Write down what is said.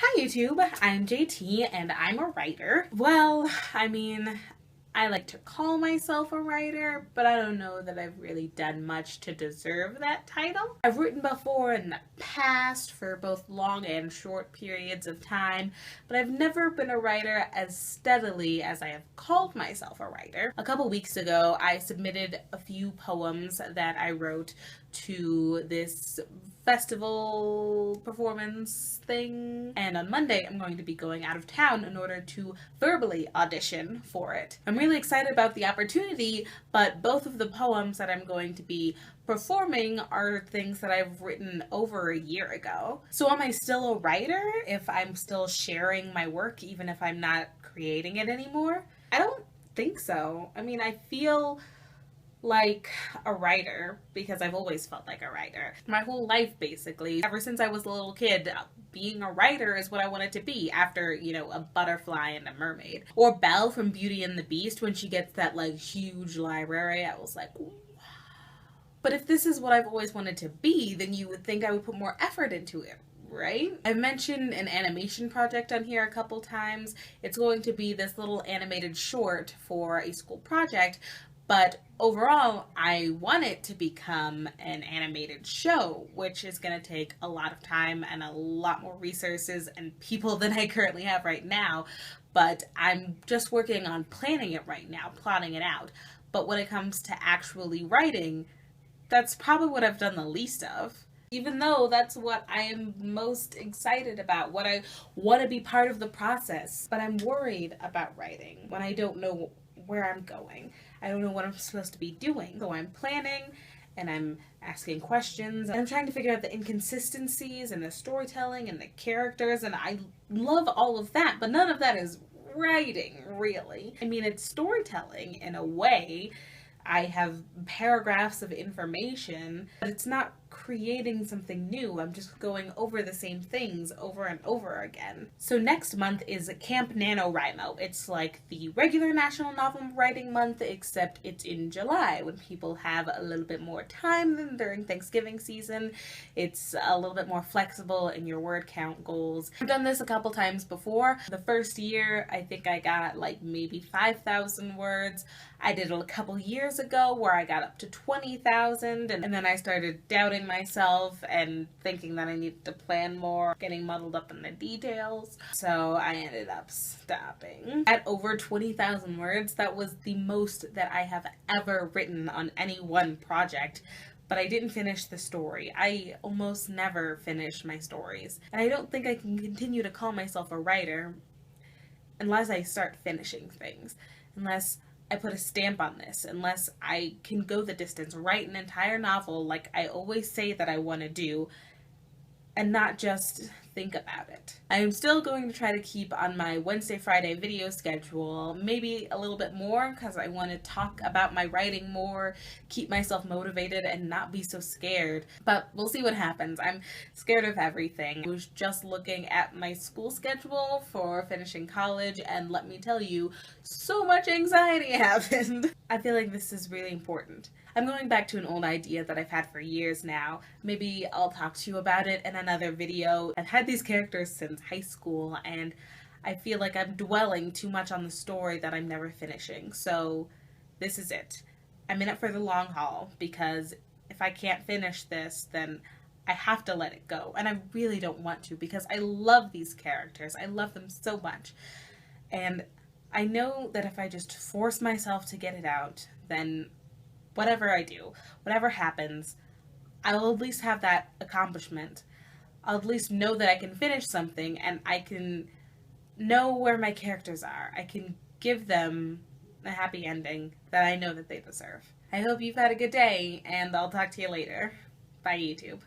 Hi YouTube, I'm JT and I'm a writer. Well, I like to call myself a writer, but I don't know that I've really done much to deserve that title. I've written before in the past for both long and short periods of time, but I've never been a writer as steadily as I have called myself a writer. A couple weeks ago, I submitted a few poems that I wrote to this festival performance thing, and on Monday I'm going to be going out of town in order to verbally audition for it. I'm really excited about the opportunity, but both of the poems that I'm going to be performing are things that I've written over a year ago. So am I still a writer if I'm still sharing my work even if I'm not creating it anymore? I don't think so. I feel like a writer because I've always felt like a writer. My whole life, basically. Ever since I was a little kid, being a writer is what I wanted to be after, a butterfly and a mermaid. Or Belle from Beauty and the Beast, when she gets that, huge library, I was like, wow. But if this is what I've always wanted to be, then you would think I would put more effort into it, right? I've mentioned an animation project on here a couple times. It's going to be this little animated short for a school project, but overall, I want it to become an animated show, which is going to take a lot of time and a lot more resources and people than I currently have right now. But I'm just working on planning it right now, plotting it out. But when it comes to actually writing, that's probably what I've done the least of. Even though that's what I am most excited about, what I want to be part of the process. But I'm worried about writing when I don't know where I'm going. I don't know what I'm supposed to be doing. So I'm planning and I'm asking questions and I'm trying to figure out the inconsistencies and the storytelling and the characters, and I love all of that, but none of that is writing, really. It's storytelling in a way. I have paragraphs of information, but it's not creating something new. I'm just going over the same things over and over again. So next month is Camp NaNoWriMo. It's like the regular National Novel Writing Month, except it's in July when people have a little bit more time than during Thanksgiving season. It's a little bit more flexible in your word count goals. I've done this a couple times before. The first year, I think I got maybe 5,000 words. I did it a couple years ago where I got up to 20,000, and then I started doubting myself and thinking that I needed to plan more, getting muddled up in the details. So I ended up stopping. At over 20,000 words, that was the most that I have ever written on any one project. But I didn't finish the story. I almost never finish my stories. And I don't think I can continue to call myself a writer unless I start finishing things. Unless I put a stamp on this, unless I can go the distance, write an entire novel like I always say that I want to do, and not just think about it. I am still going to try to keep on my Wednesday, Friday video schedule, maybe a little bit more because I want to talk about my writing more, keep myself motivated and not be so scared. But we'll see what happens. I'm scared of everything. I was just looking at my school schedule for finishing college, and let me tell you, so much anxiety happened. I feel like this is really important. I'm going back to an old idea that I've had for years now. Maybe I'll talk to you about it in another video. I've had these characters since high school, and I feel like I'm dwelling too much on the story that I'm never finishing. So this is it. I'm in it for the long haul, because if I can't finish this, then I have to let it go. And I really don't want to, because I love these characters. I love them so much. And I know that if I just force myself to get it out, then whatever I do, whatever happens, I'll at least have that accomplishment. I'll at least know that I can finish something, and I can know where my characters are. I can give them a happy ending that I know that they deserve. I hope you've had a good day, and I'll talk to you later. Bye, YouTube.